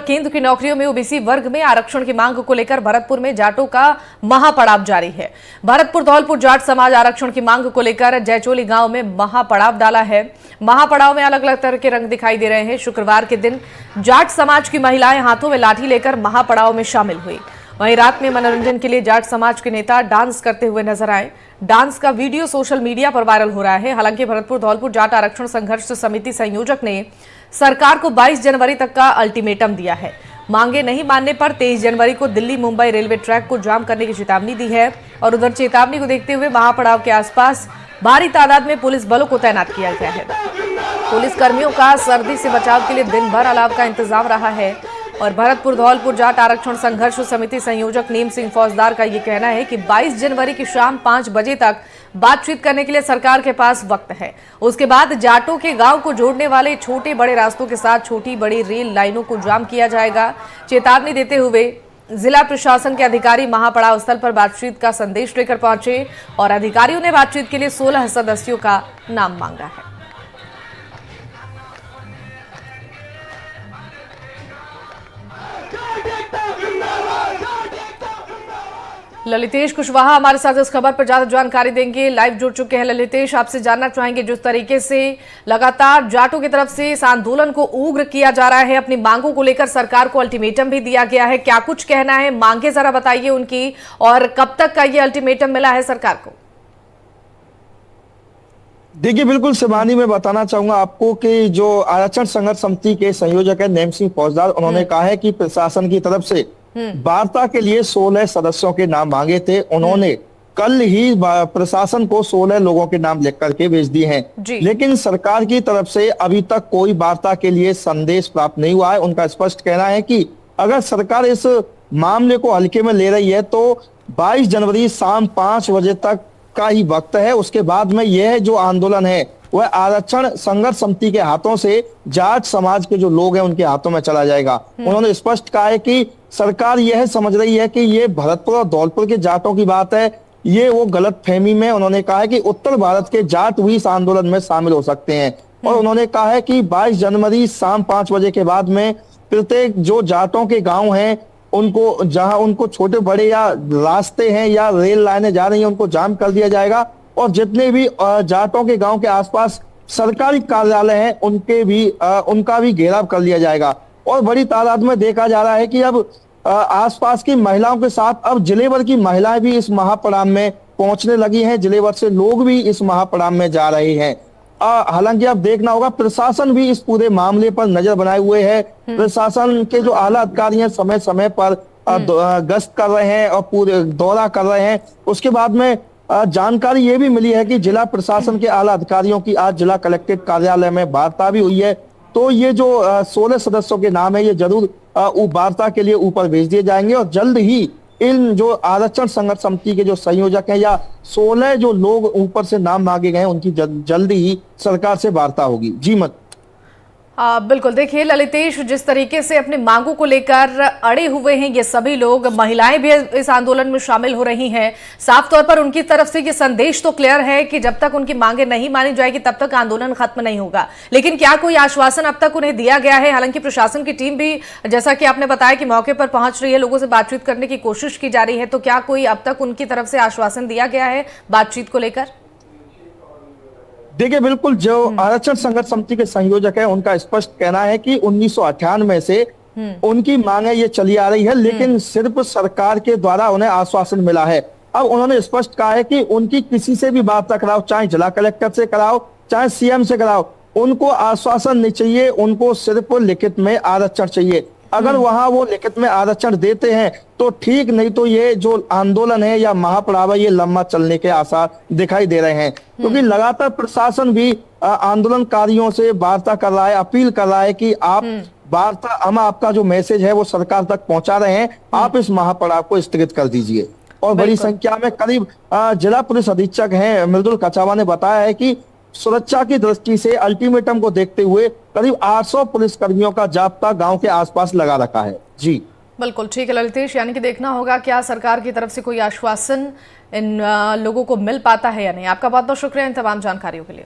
केंद्र की नौकरियों में ओबीसी वर्ग में आरक्षण की मांग को लेकर भरतपुर में जाटों का महापड़ाव जारी है। भरतपुर धौलपुर जाट समाज आरक्षण की मांग को लेकर जयचोली गांव में महापड़ाव डाला है। महापड़ाव में अलग अलग तरह के रंग दिखाई दे रहे हैं। शुक्रवार के दिन जाट समाज की महिलाएं हाथों में लाठी लेकर महापड़ाव में शामिल हुई। वहीं रात में मनोरंजन के लिए जाट समाज के नेता डांस करते हुए नजर आए। डांस का वीडियो सोशल मीडिया पर वायरल हो रहा है। हालांकि भरतपुर धौलपुर जाट आरक्षण संघर्ष समिति संयोजक ने सरकार को 22 जनवरी तक का अल्टीमेटम दिया है। मांगे नहीं मानने पर 23 जनवरी को दिल्ली मुंबई रेलवे ट्रैक को जाम करने की चेतावनी दी है। और उधर चेतावनी को देखते हुए महापड़ाव के आसपास भारी तादाद में पुलिस बलों को तैनात किया गया है। पुलिस कर्मियों का सर्दी से बचाव के लिए दिन भर अलाव का इंतजाम रहा है। और भरतपुर धौलपुर जाट आरक्षण संघर्ष समिति संयोजक नीम सिंह फौजदार का ये कहना है कि 22 जनवरी की शाम 5 बजे तक बातचीत करने के लिए सरकार के पास वक्त है। उसके बाद जाटों के गांव को जोड़ने वाले छोटे बड़े रास्तों के साथ छोटी बड़ी रेल लाइनों को जाम किया जाएगा। चेतावनी देते हुए जिला प्रशासन के अधिकारी महापड़ाव स्थल पर बातचीत का संदेश लेकर पहुंचे और अधिकारियों ने बातचीत के लिए 16 सदस्यों का नाम मांगा है। ललितेश कुशवाहा हमारे साथ इस खबर पर ज्यादा जानकारी देंगे। लाइव जुड़ चुके हैं ललितेश, आपसे जानना चाहेंगे जिस तरीके से लगातार जाटों की तरफ से इस आंदोलन को उग्र किया जा रहा है, अपनी मांगों को लेकर सरकार को अल्टीमेटम भी दिया गया है, क्या कुछ कहना है, मांगे जरा बताइए उनकी, और कब तक का ये अल्टीमेटम मिला है सरकार को? देखिए, बिल्कुल शिवानी, मैं बताना चाहूंगा आपको कि जो आरक्षण संघर्ष समिति के संयोजक है नीम सिंह फौजदार, उन्होंने कहा है कि प्रशासन की तरफ से वार्ता के लिए 16 सदस्यों के नाम मांगे थे। उन्होंने कल ही प्रशासन को 16 लोगों के नाम लिख करके भेज दिए हैं, लेकिन सरकार की तरफ से अभी तक कोई वार्ता के लिए संदेश प्राप्त नहीं हुआ है। उनका स्पष्ट कहना है कि अगर सरकार इस मामले को हल्के में ले रही है तो 22 जनवरी शाम 5 बजे तक का ही वक्त है। उसके बाद में यह जो आंदोलन है वह आरक्षण संघर्ष समिति के हाथों से जाट समाज के जो लोग हैं उनके हाथों में चला जाएगा। उन्होंने स्पष्ट कहा है कि सरकार यह समझ रही है कि ये भरतपुर और धौलपुर के जाटों की बात है, ये वो गलत फहमी में। उन्होंने कहा है कि उत्तर भारत के जाट भी इस आंदोलन में शामिल हो सकते हैं। और उन्होंने कहा है कि 22 जनवरी शाम 5 बजे के बाद में प्रत्येक जो जाटों के गाँव हैं उनको, जहां उनको छोटे बड़े या रास्ते हैं या रेल लाइनें जा रही हैं, उनको जाम कर दिया जाएगा। और जितने भी जाटों के गांव के आसपास सरकारी कार्यालय हैं उनका भी घेराव कर लिया जाएगा। और बड़ी तादाद में देखा जा रहा है कि अब आसपास की महिलाओं के साथ अब जिले भर की महिलाएं भी इस महापड़ाव में पहुंचने लगी हैं। जिले भर से लोग भी इस महापड़ाव में जा रहे हैं। हालांकि अब देखना होगा, प्रशासन भी इस पूरे मामले पर नजर बनाए हुए है। प्रशासन के जो आला अधिकारी हैं समय समय पर गश्त कर रहे हैं और पूरे दौरा कर रहे हैं। उसके बाद में जानकारी ये भी मिली है कि जिला प्रशासन के आला अधिकारियों की आज जिला कलेक्ट्रेट कार्यालय में वार्ता भी हुई है। तो ये जो 16 सदस्यों के नाम है ये जरूर वार्ता के लिए ऊपर भेज दिए जाएंगे और जल्द ही इन जो आरक्षण संघर्ष समिति के जो संयोजक हैं या 16 जो लोग ऊपर से नाम मांगे गए हैं उनकी जल्द ही सरकार से वार्ता होगी। जी मत बिल्कुल, देखिए ललितेश, जिस तरीके से अपनी मांगों को लेकर अड़े हुए हैं ये सभी लोग, महिलाएं भी इस आंदोलन में शामिल हो रही हैं। साफ तौर पर उनकी तरफ से ये संदेश तो क्लियर है कि जब तक उनकी मांगे नहीं मानी जाएगी तब तक आंदोलन खत्म नहीं होगा। लेकिन क्या कोई आश्वासन अब तक उन्हें दिया गया है? हालांकि प्रशासन की टीम भी, जैसा कि आपने बताया, कि मौके पर पहुंच रही है, लोगों से बातचीत करने की कोशिश की जा रही है, तो क्या कोई अब तक उनकी तरफ से आश्वासन दिया गया है बातचीत को लेकर? देखिए, बिल्कुल, जो आरक्षण संघर्ष समिति के संयोजक है उनका स्पष्ट कहना है कि 1998 से उनकी मांगे ये चली आ रही है, लेकिन सिर्फ सरकार के द्वारा उन्हें आश्वासन मिला है। अब उन्होंने स्पष्ट कहा है कि उनकी किसी से भी वार्ता कराओ, चाहे जिला कलेक्टर से कराओ, चाहे सीएम से कराओ, उनको आश्वासन नहीं चाहिए, उनको सिर्फ लिखित में आरक्षण चाहिए। अगर वहां वो लिखित में आरक्षण देते हैं तो ठीक, नहीं तो ये जो आंदोलन है या महापड़ाव है ये लंबा चलने के आसार दिखाई दे रहे हैं। क्योंकि लगातार प्रशासन भी आंदोलनकारियों से वार्ता कर रहा है, अपील कर रहा है कि आप वार्ता, हम आपका जो मैसेज है वो सरकार तक पहुंचा रहे हैं, आप इस महापड़ाव को स्थगित कर दीजिए। और बड़ी संख्या में करीब जिला पुलिस अधीक्षक हैं मृदुल कछावा ने बताया है कि सुरक्षा की दृष्टि से अल्टीमेटम को देखते हुए करीब 800 पुलिसकर्मियों का जाब्ता गांव के आसपास लगा रखा है। जी बिल्कुल ठीक है ललितेश, यानी कि देखना होगा क्या सरकार की तरफ से कोई आश्वासन इन लोगों को मिल पाता है या नहीं। आपका बहुत बहुत शुक्रिया इन तमाम जानकारियों के लिए।